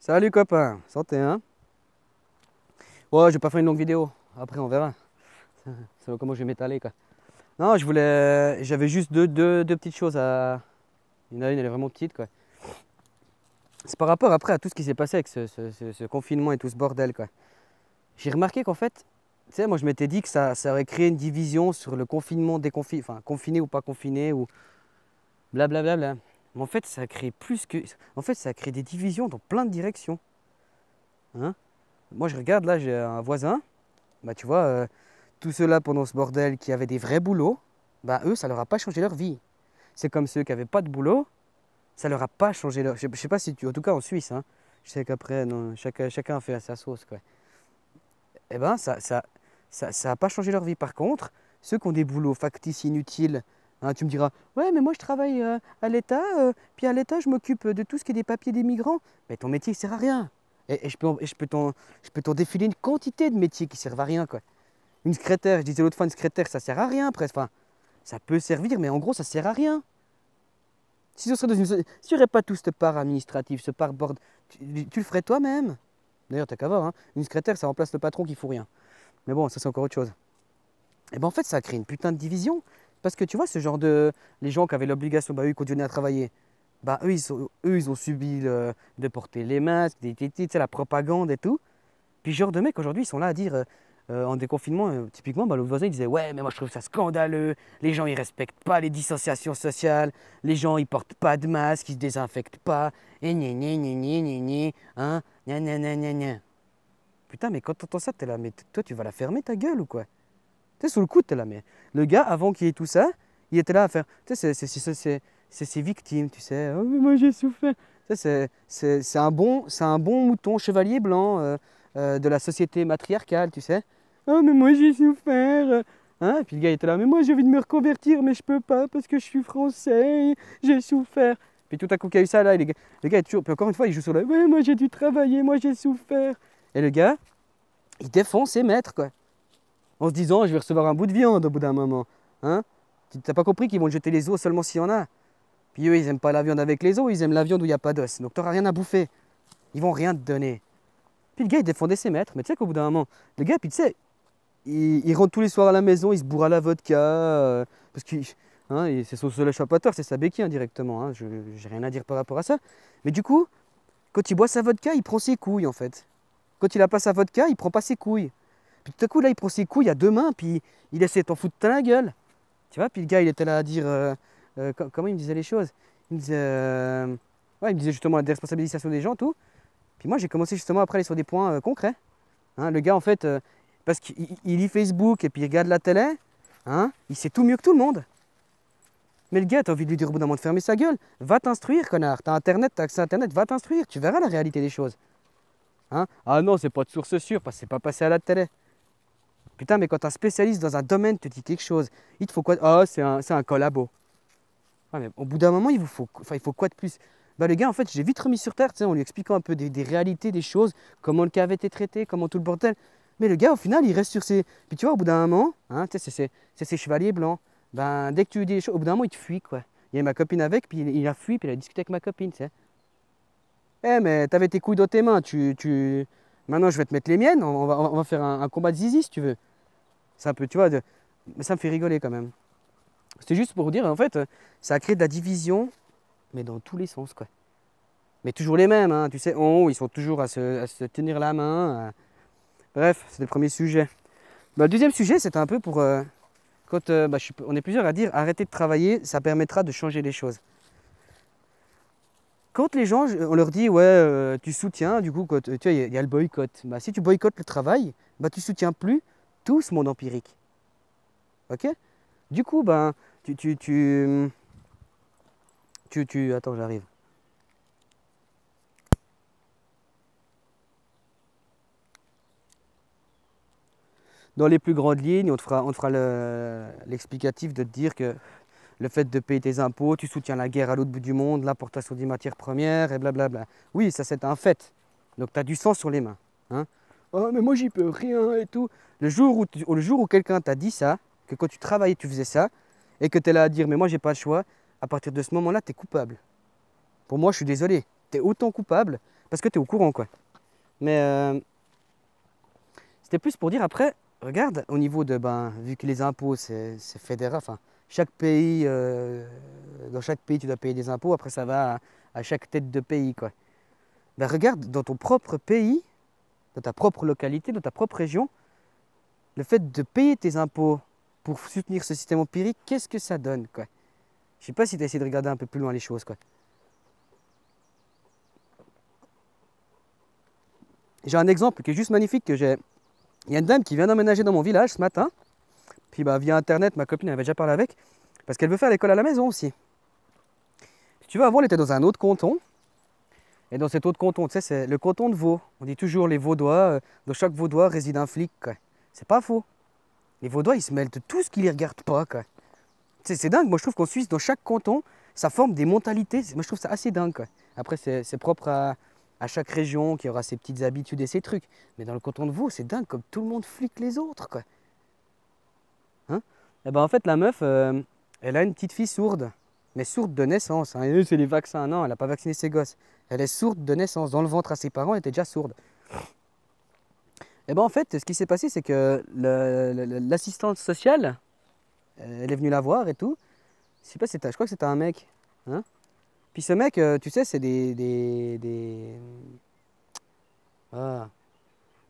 Salut copain, santé hein. Ouais, je vais pas faire une longue vidéo. Après on verra. Ça va comment je vais m'étaler quoi. Non, j'avais juste deux petites choses à. Il y en a une, elle est vraiment petite quoi. C'est par rapport après à tout ce qui s'est passé avec ce confinement et tout ce bordel quoi. J'ai remarqué qu'en fait, tu sais, moi je m'étais dit que ça aurait créé une division sur le confinement, déconfiné, enfin confiné ou pas confiné ou blablabla. Mais en fait, ça a créé plus que. En fait, ça a créé des divisions dans plein de directions. Hein. Moi je regarde là, j'ai un voisin. Bah tu vois, tous ceux-là pendant ce bordel qui avaient des vrais boulots, bah eux, ça leur a pas changé leur vie. C'est comme ceux qui n'avaient pas de boulot, ça leur a pas changé leur. Je sais pas si tu, en tout cas en Suisse, hein, je sais qu'après, non, chacun fait à sa sauce quoi. Eh ben ça a pas changé leur vie. Par contre, ceux qui ont des boulots factices inutiles, hein, tu me diras, ouais mais moi je travaille à l'État, puis à l'État je m'occupe de tout ce qui est des papiers des migrants. Mais ton métier il sert à rien. Et je peux t'en défiler une quantité de métiers qui servent à rien quoi. Une secrétaire, je disais l'autre fois, une secrétaire, ça sert à rien presque. Enfin, ça peut servir, mais en gros, ça sert à rien. Si ce serait dans une, s'il n'y aurait pas tout cette part administrative, ce part board, tu le ferais toi-même. D'ailleurs, t'as qu'à voir, hein. Une secrétaire, ça remplace le patron qui fout rien. Mais bon, ça c'est encore autre chose. Et ben en fait, ça a créé une putain de division. Parce que tu vois, ce genre de. Les gens qui avaient l'obligation, bah eux, ils continuaient à travailler. Bah eux, ils ont subi de porter les masques, tu sais, la propagande et tout. Puis genre de mecs aujourd'hui, ils sont là à dire en déconfinement, typiquement, bah, le voisin il disait ouais, mais moi je trouve ça scandaleux, les gens ils respectent pas les distanciations sociales, les gens ils portent pas de masque, ils se désinfectent pas, et gna gna gna gna gna gna, hein, gna gna gna gna gna. Putain, mais quand t'entends ça, t'es là, mais toi tu vas la fermer ta gueule ou quoi? Tu sais, sous le coude, t'es là, mais le gars avant qu'il y ait tout ça, il était là à faire, tu sais, c'est ses victimes, tu sais, oh, mais moi j'ai souffert. Tu sais, c'est un bon mouton chevalier blanc de la société matriarcale, tu sais. Oh, mais moi j'ai souffert. Hein? Et puis le gars il était là, mais moi j'ai envie de me reconvertir, mais je peux pas parce que je suis français, j'ai souffert. Puis tout à coup qu'il y a eu ça là, et le gars est toujours, puis encore une fois il joue sur le, ouais, moi j'ai dû travailler, moi j'ai souffert. Et le gars, il défend ses maîtres quoi. En se disant, je vais recevoir un bout de viande au bout d'un moment. Hein? Tu n'as pas compris qu'ils vont te jeter les os seulement s'il y en a. Puis eux, ils aiment pas la viande avec les os, ils aiment la viande où il n'y a pas d'os. Donc tu n'auras rien à bouffer. Ils vont rien te donner. Puis le gars, il défendait ses maîtres. Mais tu sais qu'au bout d'un moment, le gars, puis tu sais, il rentre tous les soirs à la maison, il se bourre à la vodka. Parce que hein, c'est son seul échappatoire, c'est sa béquille indirectement. Hein, je n'ai rien à dire par rapport à ça. Mais du coup, quand il boit sa vodka, il prend ses couilles en fait. Quand il a pas sa vodka, il prend pas ses couilles. Puis tout à coup, là, il prend ses couilles à deux mains, puis il essaie de t'en foutre plein la gueule. Tu vois, puis le gars, il était là à dire. Comment il me disait les choses? Il me disait. Ouais, il me disait justement la déresponsabilisation des gens, tout. Puis moi, j'ai commencé justement après à aller sur des points concrets. Hein, le gars, en fait, parce qu'il lit Facebook et puis il regarde la télé, hein, il sait tout mieux que tout le monde. Mais le gars, t'as envie de lui dire au bout d'un moment de fermer sa gueule. Va t'instruire, connard. T'as Internet, t'as accès à Internet, va t'instruire. Tu verras la réalité des choses. Hein? Ah non, c'est pas de source sûre, parce que c'est pas passé à la télé. Putain, mais quand un spécialiste dans un domaine te dit quelque chose, il te faut quoi? Ah, c'est un collabo. Ouais, mais au bout d'un moment, il faut quoi de plus? Bah, le gars, en fait, j'ai vite remis sur terre, tu sais, en lui expliquant un peu des réalités, des choses, comment le cas avait été traité, comment tout le bordel. Mais le gars, au final, il reste sur ses. Puis tu vois, au bout d'un moment, hein, tu sais, c'est ses chevaliers blancs. Ben, dès que tu lui dis des choses, au bout d'un moment, il te fuit, quoi. Il y a ma copine avec, puis il a fui, puis il a discuté avec ma copine, tu sais. Eh, mais t'avais tes couilles dans tes mains, Maintenant, je vais te mettre les miennes, on va faire un combat de zizi, si tu veux. C'est un peu, tu vois, mais ça me fait rigoler quand même. C'était juste pour vous dire, en fait, ça a créé de la division, mais dans tous les sens, quoi. Mais toujours les mêmes, hein, tu sais, en haut, ils sont toujours à se tenir la main. Bref, c'est le premier sujet. Bah, le deuxième sujet, c'était un peu pour, quand bah, on est plusieurs à dire, arrêtez de travailler, ça permettra de changer les choses. Quand les gens, on leur dit, ouais, tu soutiens, du coup, tu vois, il y a le boycott. Bah, si tu boycottes le travail, bah, tu soutiens plus tout ce monde empirique. Ok? Du coup, ben, attends, j'arrive. Dans les plus grandes lignes, on te fera l'explicatif de te dire que le fait de payer tes impôts, tu soutiens la guerre à l'autre bout du monde, l'importation des matières premières et blablabla. Oui, ça c'est un fait. Donc tu as du sang sur les mains. Hein. Oh, mais moi j'y peux rien et tout. Le jour où quelqu'un t'a dit ça, que quand tu travaillais tu faisais ça, et que tu es là à dire mais moi j'ai pas le choix, à partir de ce moment-là tu es coupable. Pour moi je suis désolé, tu es autant coupable parce que tu es au courant, quoi. Mais c'était plus pour dire après, regarde, au niveau de, ben, vu que les impôts, c'est fédéral, enfin, chaque pays, dans chaque pays, tu dois payer des impôts, après ça va à chaque tête de pays, quoi. Ben, regarde, dans ton propre pays, dans ta propre localité, dans ta propre région, le fait de payer tes impôts pour soutenir ce système empirique, qu'est-ce que ça donne, quoi? Je sais pas si tu as essayé de regarder un peu plus loin les choses, quoi. J'ai un exemple qui est juste magnifique que j'ai. Il y a une dame qui vient d'emménager dans mon village ce matin. Puis bah, via internet, ma copine avait déjà parlé avec. Parce qu'elle veut faire l'école à la maison aussi. Si tu veux, avant, elle était dans un autre canton. Et dans cet autre canton, tu sais, c'est le canton de Vaud. On dit toujours les Vaudois, dans chaque Vaudois réside un flic, quoi. C'est pas faux. Les Vaudois, ils se mêlent de tout ce qui les regarde pas, quoi. C'est dingue. Moi, je trouve qu'en Suisse, dans chaque canton, ça forme des mentalités. Moi, je trouve ça assez dingue, quoi. Après, c'est propre à chaque région qui aura ses petites habitudes et ses trucs. Mais dans le canton de Vaud, c'est dingue, comme tout le monde flique les autres, quoi. Hein? Et ben, en fait, la meuf, elle a une petite fille sourde. Mais sourde de naissance. Hein. Et c'est les vaccins. Non, elle n'a pas vacciné ses gosses. Elle est sourde de naissance. Dans le ventre à ses parents, elle était déjà sourde. Et ben, en fait, ce qui s'est passé, c'est que l'assistante sociale, elle est venue la voir et tout. Je sais pas, je crois que c'était un mec. Hein. Puis ce mec, tu sais, c'est Ah.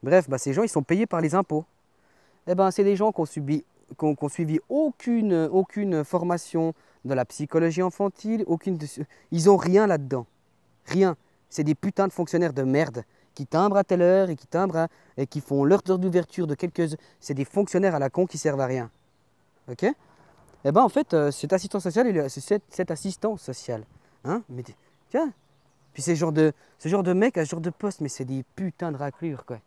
Bref, bah, ces gens, ils sont payés par les impôts. Eh ben, c'est des gens qui ont suivi aucune formation de la psychologie infantile, ils ont rien là-dedans. Rien. C'est des putains de fonctionnaires de merde qui timbrent à telle heure et et qui font leur heure d'ouverture de quelques heures. C'est des fonctionnaires à la con qui servent à rien. Ok? Eh ben, en fait, cet assistant social, cet assistant social, hein, mais tiens, puis ce genre de mec à ce genre de poste, mais c'est des putains de raclures, quoi.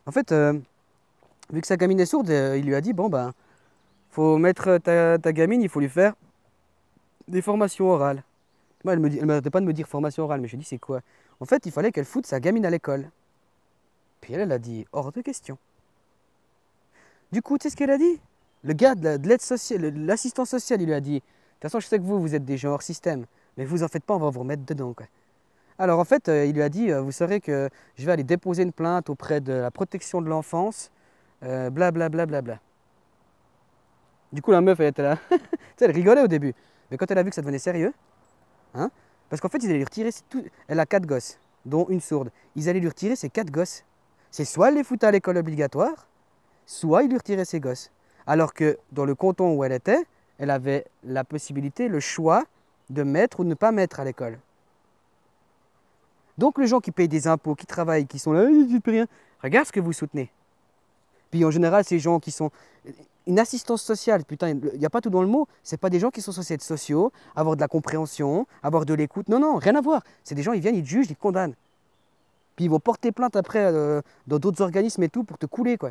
En fait, vu que sa gamine est sourde, il lui a dit, bon, ben, faut mettre ta gamine, il faut lui faire des formations orales. Moi, elle m'arrêtait pas de me dire formation orale, mais je lui ai dit, c'est quoi? En fait, il fallait qu'elle foute sa gamine à l'école. Puis elle a dit, hors de question. Du coup, tu sais ce qu'elle a dit? Le gars de l'aide sociale, l'assistant social, il lui a dit, de toute façon, je sais que vous êtes des gens hors système, mais vous en faites pas, on va vous remettre dedans, quoi. Alors en fait, il lui a dit, vous saurez que je vais aller déposer une plainte auprès de la protection de l'enfance, blablabla. Bla, bla, bla. Du coup, la meuf, elle était là. Tu sais, elle rigolait au début. Mais quand elle a vu que ça devenait sérieux, hein, parce qu'en fait, ils allaient lui retirer elle a 4 gosses, dont une sourde. Ils allaient lui retirer ses 4 gosses. C'est soit elle les foutait à l'école obligatoire, soit ils lui retiraient ses gosses. Alors que dans le canton où elle était, elle avait la possibilité, le choix de mettre ou de ne pas mettre à l'école. Donc les gens qui payent des impôts, qui travaillent, qui sont là, je ne peux rien, regarde ce que vous soutenez. Puis en général, ces gens qui sont... Une assistance sociale, putain, il n'y a pas tout dans le mot, c'est pas des gens qui sont censés être sociaux, avoir de la compréhension, avoir de l'écoute. Non, non, rien à voir. C'est des gens, ils viennent, ils te jugent, ils te condamnent. Puis ils vont porter plainte après dans d'autres organismes et tout pour te couler, quoi.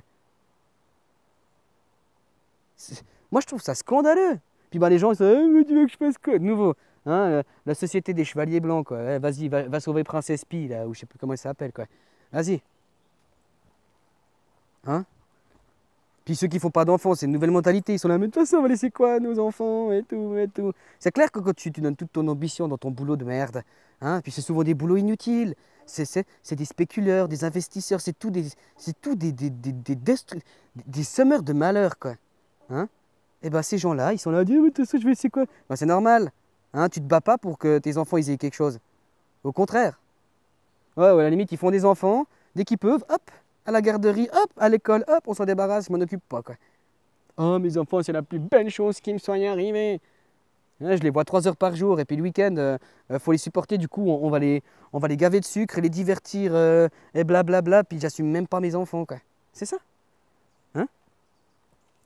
Moi, je trouve ça scandaleux. Puis bah, les gens, ils disent, mais tu veux que je fasse quoi de nouveau, hein, la société des chevaliers blancs, quoi. Eh, vas-y, va sauver Princesse Pi, là, ou je sais plus comment elle s'appelle, quoi. Vas-y. Hein? Puis ceux qui font pas d'enfants, c'est une nouvelle mentalité. Ils sont là, mais de toute façon, on va laisser quoi à nos enfants et tout, et tout. C'est clair que quand tu donnes toute ton ambition dans ton boulot de merde, hein, puis c'est souvent des boulots inutiles. C'est des spéculateurs, des investisseurs, c'est tout des semeurs de malheur, quoi. Hein? Et ben ces gens-là, ils sont là, mais de toute façon, je vais laisser quoi? Ben, c'est normal. Hein, tu te bats pas pour que tes enfants ils aient quelque chose. Au contraire. Ouais, ouais, à la limite, ils font des enfants, dès qu'ils peuvent, hop, à la garderie, hop, à l'école, hop, on s'en débarrasse, je m'en occupe pas, quoi. Oh, mes enfants, c'est la plus belle chose qui me soit arrivée. Hein, je les vois 3 heures par jour, et puis le week-end, faut les supporter, du coup, on va les gaver de sucre, et les divertir, et blablabla, puis j'assume même pas mes enfants, quoi. C'est ça. Hein?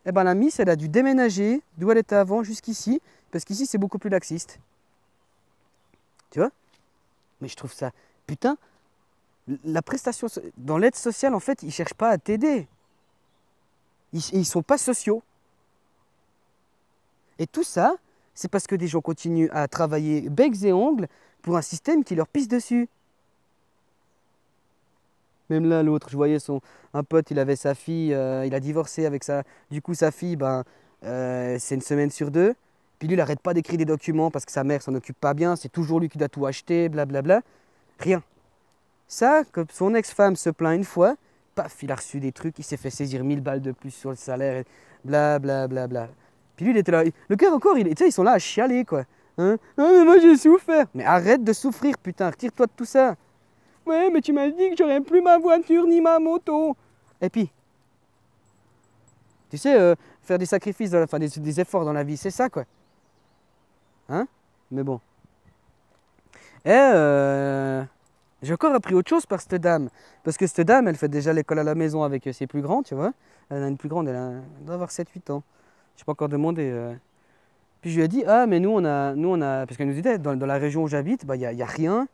Eh ben la miss, elle a dû déménager d'où elle était avant jusqu'ici, parce qu'ici, c'est beaucoup plus laxiste. Tu vois? Mais je trouve ça... Putain, la prestation... Dans l'aide sociale, en fait, ils ne cherchent pas à t'aider. Ils ne sont pas sociaux. Et tout ça, c'est parce que des gens continuent à travailler becs et ongles pour un système qui leur pisse dessus. Même là, l'autre, je voyais un pote, il avait sa fille, il a divorcé avec sa... Du coup, sa fille, ben, c'est une semaine sur 2. Puis lui, il n'arrête pas d'écrire des documents parce que sa mère s'en occupe pas bien. C'est toujours lui qui doit tout acheter, blablabla. Rien. Ça, que son ex-femme se plaint une fois, paf, il a reçu des trucs, il s'est fait saisir 1000 balles de plus sur le salaire, et bla bla bla bla. Puis lui, il était là, le cœur encore, tu sais, ils sont là à chialer, quoi. Hein? Ah, mais moi j'ai souffert. Mais arrête de souffrir, putain, retire-toi de tout ça. Ouais, mais tu m'as dit que j'aurais plus ma voiture ni ma moto. Et puis, tu sais, faire des sacrifices, enfin des efforts dans la vie, c'est ça, quoi. Hein? Mais bon. Et j'ai encore appris autre chose par cette dame. Parce que cette dame, elle fait déjà l'école à la maison avec ses plus grands, tu vois. Elle a une plus grande, elle doit avoir 7 8 ans. Je n'ai pas encore demandé. Puis je lui ai dit, ah, mais nous on a parce qu'elle nous disait, dans la région où j'habite, bah, y a rien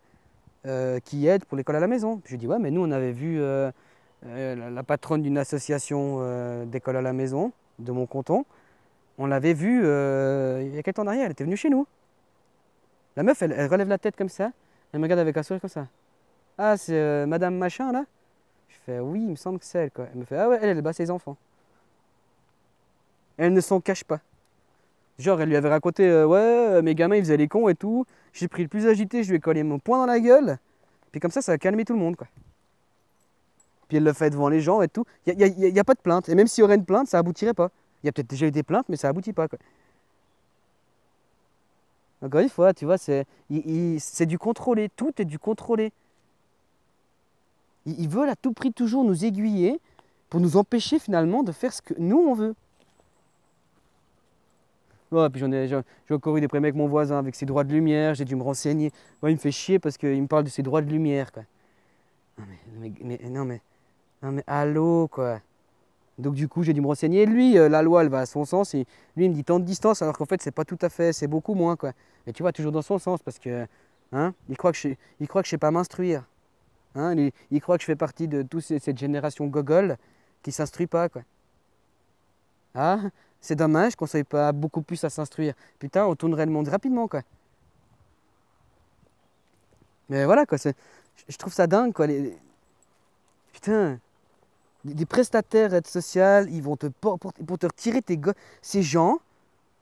qui aide pour l'école à la maison. Puis je lui ai dit, ouais, mais nous on avait vu la patronne d'une association d'école à la maison, de mon canton. On l'avait vue il y a quelques temps en arrière, elle était venue chez nous. La meuf, elle relève la tête comme ça, elle me regarde avec un sourire comme ça. Ah, c'est Madame Machin là? Je fais, oui, il me semble que c'est elle, quoi. Elle me fait, ah ouais, elle bat ses enfants. Elle ne s'en cache pas. Genre, elle lui avait raconté, ouais, mes gamins, ils faisaient les cons et tout. J'ai pris le plus agité, je lui ai collé mon poing dans la gueule. Puis comme ça a calmé tout le monde, quoi. Puis elle le fait devant les gens et tout. Il y a pas de plainte. Et même s'il y aurait une plainte, ça aboutirait pas. Il y a peut-être déjà eu des plaintes, mais ça aboutit pas, quoi. Encore une fois, tu vois, c'est du contrôlé. Tout est du contrôlé. Ils veulent à tout prix toujours nous aiguiller pour nous empêcher finalement de faire ce que nous, on veut. Ouais, puis j'ai encore eu des problèmes avec mon voisin, avec ses droits de lumière, j'ai dû me renseigner. Ouais, il me fait chier parce qu'il me parle de ses droits de lumière, quoi. Non mais, allô, quoi. Donc du coup, j'ai dû me renseigner. Lui, la loi, elle va à son sens. Et lui, il me dit tant de distance, alors qu'en fait, c'est pas tout à fait, c'est beaucoup moins, quoi. Mais tu vois, toujours dans son sens, parce que, hein, il croit que je sais pas m'instruire. Hein, il croit que je fais partie de toute cette génération gogol qui s'instruit pas, quoi. Ah, c'est dommage qu'on ne soit pas beaucoup plus à s'instruire. Putain, on tournerait le monde rapidement, quoi. Mais voilà, quoi. Je trouve ça dingue, quoi. Putain, des prestataires d'aide sociale, ils vont pour te retirer ces gens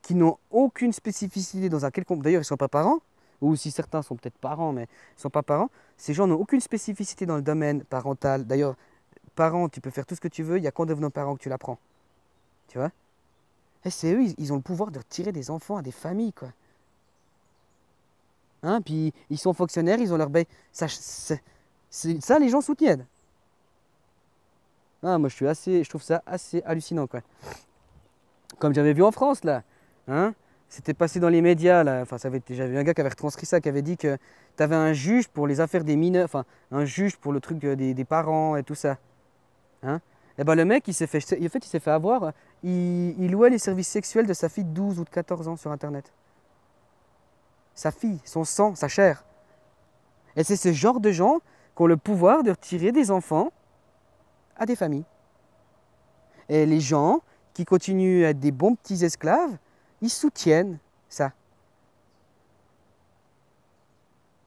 qui n'ont aucune spécificité dans un quelconque. D'ailleurs, ils ne sont pas parents. Ou si certains sont peut-être parents, mais ils ne sont pas parents. Ces gens n'ont aucune spécificité dans le domaine parental. D'ailleurs, parent, tu peux faire tout ce que tu veux. Il n'y a qu'en devenant parent que tu l'apprends. Tu vois? Et c'est eux, ils ont le pouvoir de retirer des enfants à des familles, quoi. Hein, puis ils sont fonctionnaires, ils ont leur bail. Ça, les gens soutiennent. Ah, moi, je trouve ça assez hallucinant, quoi. Comme j'avais vu en France, là. Hein, c'était passé dans les médias, là. Enfin, j'avais vu un gars qui avait retranscrit ça, qui avait dit que tu avais un juge pour les affaires des mineurs, enfin, un juge pour le truc des parents et tout ça. Hein. Et ben le mec, il s'est fait avoir. Il louait les services sexuels de sa fille de 12 ou de 14 ans sur Internet. Sa fille, son sang, sa chair. Et c'est ce genre de gens qui ont le pouvoir de retirer des enfants à des familles. Et les gens qui continuent à être des bons petits esclaves, ils soutiennent ça.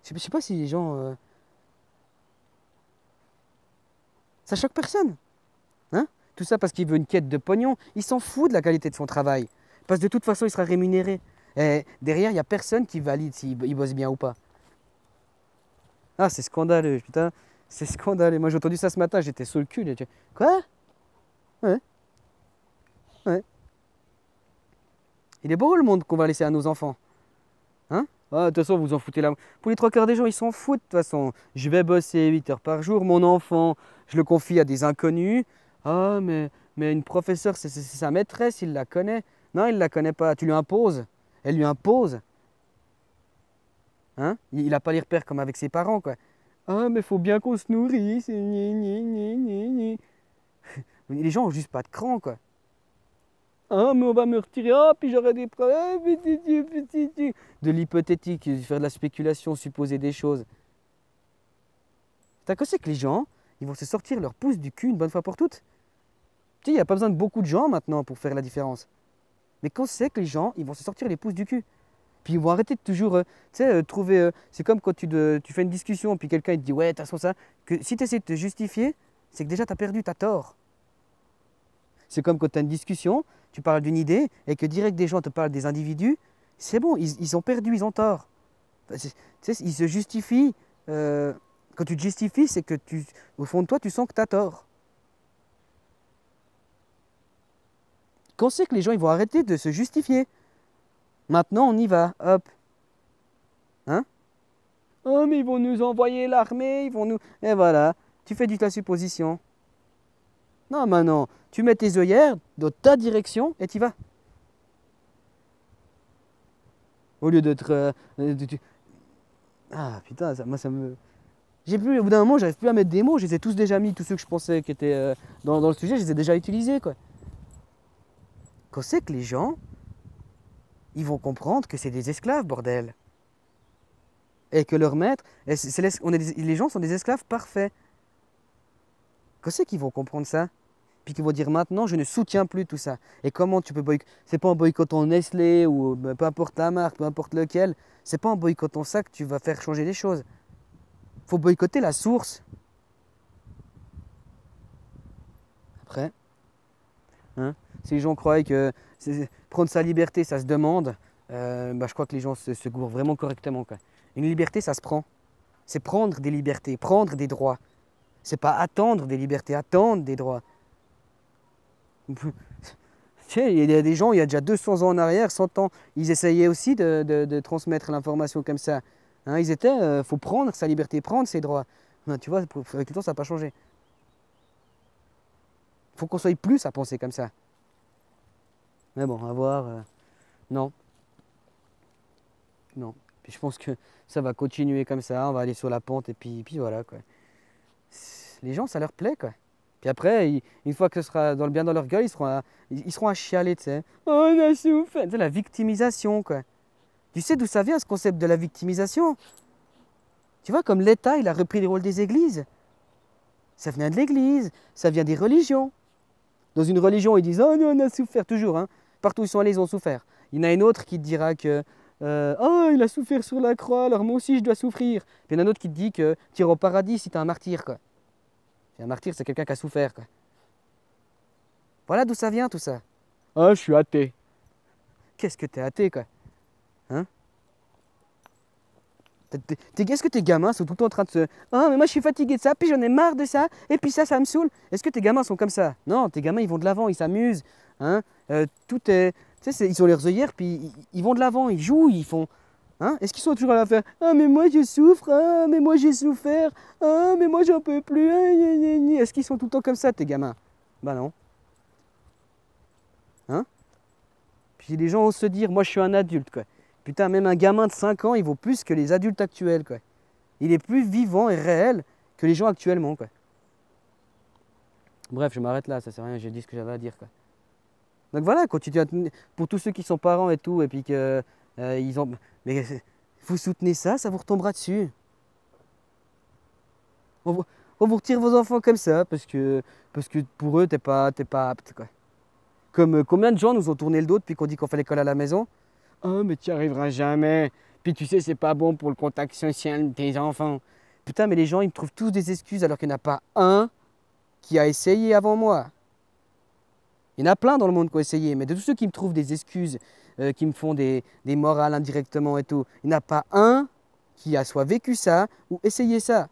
Je ne sais pas si les gens... Ça choque personne. Hein? Tout ça parce qu'il veut une quête de pognon. Il s'en fout de la qualité de son travail. Parce que de toute façon, il sera rémunéré. Et derrière, il n'y a personne qui valide s'il bosse bien ou pas. Ah, c'est scandaleux, putain. C'est scandaleux. Moi, j'ai entendu ça ce matin, j'étais sous le cul. Quoi? Ouais. Ouais. Il est beau le monde qu'on va laisser à nos enfants. Hein? Ah, de toute façon, vous en foutez là. Pour les trois quarts des gens, ils s'en foutent de toute façon. Je vais bosser 8 heures par jour. Mon enfant, je le confie à des inconnus. Ah, mais une professeure, c'est sa maîtresse, il la connaît. Non, il ne la connaît pas. Tu lui imposes. Elle lui impose. Hein? Il n'a pas les repères comme avec ses parents, quoi. Ah, mais faut bien qu'on se nourrisse. Gni, gni, gni, gni, gni. Les gens ont juste pas de cran, quoi. Ah, mais on va me retirer. Ah, puis j'aurai des problèmes. De l'hypothétique, faire de la spéculation, supposer des choses. T'as que c'est que les gens, ils vont se sortir leur pouce du cul une bonne fois pour toutes. Tu sais, il n'y a pas besoin de beaucoup de gens maintenant pour faire la différence. Mais quand c'est que les gens, ils vont se sortir les pouces du cul. Puis ils vont arrêter de toujours, trouver... c'est comme quand tu fais une discussion, puis quelqu'un il te dit « Ouais, de toute façon ça... » que si tu essaies de te justifier, c'est que déjà tu as perdu, tu as tort. C'est comme quand tu as une discussion, tu parles d'une idée, et que direct des gens te parlent des individus, c'est bon, ils ont perdu, ils ont tort. Ils se justifient Quand tu te justifies, c'est que au fond de toi, tu sens que tu as tort. Quand c'est que les gens ils vont arrêter de se justifier? Maintenant, on y va, hop. Hein? Oh, mais ils vont nous envoyer l'armée, ils vont nous... Et voilà, tu fais de la supposition. Non, maintenant, tu mets tes œillères dans ta direction et tu vas. Au lieu d'être... Ah, putain, moi, ça me... J'ai plus, au bout d'un moment, j'arrive plus à mettre des mots. Je les ai tous déjà mis, tous ceux que je pensais qui étaient dans le sujet, je les ai déjà utilisés, quoi. Quand c'est que les gens, ils vont comprendre que c'est des esclaves, bordel. Et que leur maître, les gens sont des esclaves parfaits. Quand c'est qu'ils vont comprendre ça? Puis qu'ils vont dire maintenant, je ne soutiens plus tout ça. Et comment tu peux boycotter? C'est pas en boycottant Nestlé ou peu importe la marque, peu importe lequel. C'est pas en boycottant ça que tu vas faire changer les choses. Faut boycotter la source. Après, hein, si les gens croient que prendre sa liberté, ça se demande, je crois que les gens se gourrent vraiment correctement, quoi. Une liberté, ça se prend. C'est prendre des libertés, prendre des droits. C'est pas attendre des libertés, attendre des droits. Tu sais, il y a des gens, il y a déjà 200 ans en arrière, 100 ans, ils essayaient aussi de transmettre l'information comme ça. Hein, faut prendre sa liberté, prendre ses droits. Ben, tu vois, avec le temps, ça n'a pas changé. Il faut qu'on soit plus à penser comme ça. Mais bon, à voir. Non. Non. Puis je pense que ça va continuer comme ça, on va aller sur la pente et puis voilà, quoi. Les gens, ça leur plaît, quoi. Puis après, une fois que ce sera bien dans leur gueule, ils seront à chialer, tu sais. Oh, on a souffert. Tu sais, la victimisation, quoi. Tu sais d'où ça vient, ce concept de la victimisation? Tu vois, comme l'État, il a repris le rôle des églises. Ça vient de l'église, ça vient des religions. Dans une religion, ils disent « Oh, non, on a souffert », toujours, hein. Partout où ils sont allés, ils ont souffert. Il y en a une autre qui te dira que oh, il a souffert sur la croix, alors moi aussi je dois souffrir. Puis il y en a un autre qui te dit que tu iras au paradis si tu es un martyr, quoi. Et un martyr, c'est quelqu'un qui a souffert, quoi. Voilà d'où ça vient tout ça. Ah, je suis athée. Qu'est-ce que t'es athée, quoi? Hein? Est-ce que tes gamins sont tout le temps en train de se... Ah, mais moi je suis fatigué de ça, puis j'en ai marre de ça, et puis ça me saoule. Est-ce que tes gamins sont comme ça? Non, tes gamins, ils vont de l'avant, ils s'amusent. Hein? Tout est... Tu sais, ils ont leurs œillères, puis ils vont de l'avant, ils jouent, ils font... Hein? Est-ce qu'ils sont toujours à la faire? Ah, mais moi je souffre, ah, mais moi j'ai souffert, ah, mais moi j'en peux plus. Est-ce qu'ils sont tout le temps comme ça, tes gamins? Bah non. Hein? Puis les gens osent se dire, moi je suis un adulte, quoi. Putain, même un gamin de 5 ans, il vaut plus que les adultes actuels, quoi. Il est plus vivant et réel que les gens actuellement, quoi. Bref, je m'arrête là, ça sert à rien, j'ai dit ce que j'avais à dire, quoi. Donc voilà, continue pour tous ceux qui sont parents et tout, et puis que ils ont... Mais vous soutenez ça, ça vous retombera dessus. On vous retire vos enfants comme ça, parce que pour eux, t'es pas apte, quoi. Comme combien de gens nous ont tourné le dos depuis qu'on dit qu'on fait l'école à la maison? Oh, mais tu n'y arriveras jamais. Puis tu sais, c'est pas bon pour le contact social de tes enfants. Putain, mais les gens, ils me trouvent tous des excuses alors qu'il n'y en a pas un qui a essayé avant moi. Il y en a plein dans le monde qui ont essayé, mais de tous ceux qui me trouvent des excuses, qui me font des morales indirectement et tout, il n'y en a pas un qui a soit vécu ça ou essayé ça.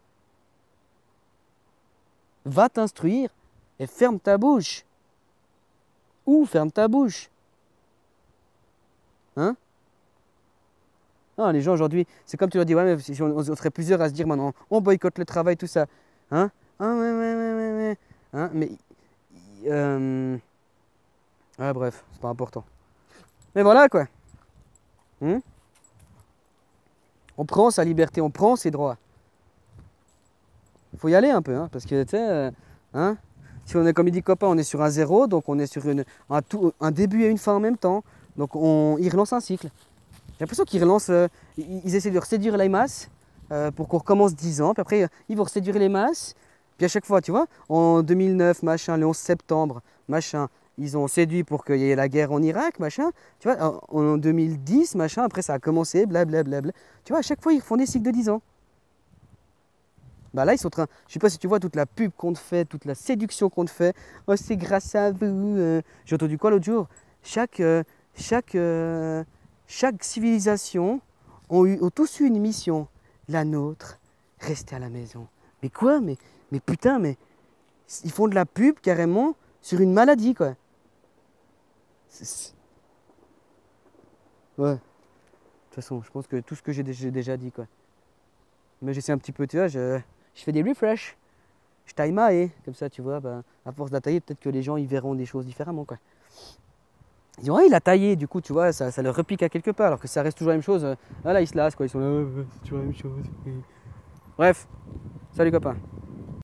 Va t'instruire et ferme ta bouche. Ou ferme ta bouche. Hein? Non, les gens aujourd'hui, c'est comme tu leur dis, ouais, mais si on serait plusieurs à se dire maintenant, on boycotte le travail, tout ça. Hein? Ah, ouais. Hein? Mais. Ouais, bref, c'est pas important. Mais voilà, quoi. On prend sa liberté, on prend ses droits. Il faut y aller un peu, hein, parce que, tu sais, hein, si on est, comme il dit copain, on est sur un zéro, donc on est sur un début et une fin en même temps. Donc ils relancent un cycle. J'ai l'impression qu'ils relancent, ils essaient de séduire les masses pour qu'on recommence 10 ans. Puis après, ils vont séduire les masses. Puis à chaque fois, tu vois, en 2009, machin, le 11 septembre, machin, ils ont séduit pour qu'il y ait la guerre en Irak, machin. Tu vois, en 2010, machin, après ça a commencé, blablabla. Tu vois, à chaque fois, ils font des cycles de 10 ans. Bah là, ils sont en train, je sais pas si tu vois toute la pub qu'on te fait, toute la séduction qu'on te fait. Oh, c'est grâce à vous. J'ai entendu quoi l'autre jour? Chaque civilisation ont tous eu une mission. La nôtre, rester à la maison. Mais quoi? Mais putain, mais ils font de la pub carrément sur une maladie, quoi. Ouais. De toute façon, je pense que tout ce que j'ai déjà dit, quoi. Mais j'essaie un petit peu, tu vois, je fais des refresh. Je taille et comme ça, tu vois, ben, à force de la tailler, peut-être que les gens ils verront des choses différemment, quoi. Ils disent, ouais, il a taillé, du coup, tu vois, ça leur repique à quelque part, alors que ça reste toujours la même chose. Là, ils se lassent, quoi, ils sont là, ouais, c'est toujours la même chose. Bref, salut copain.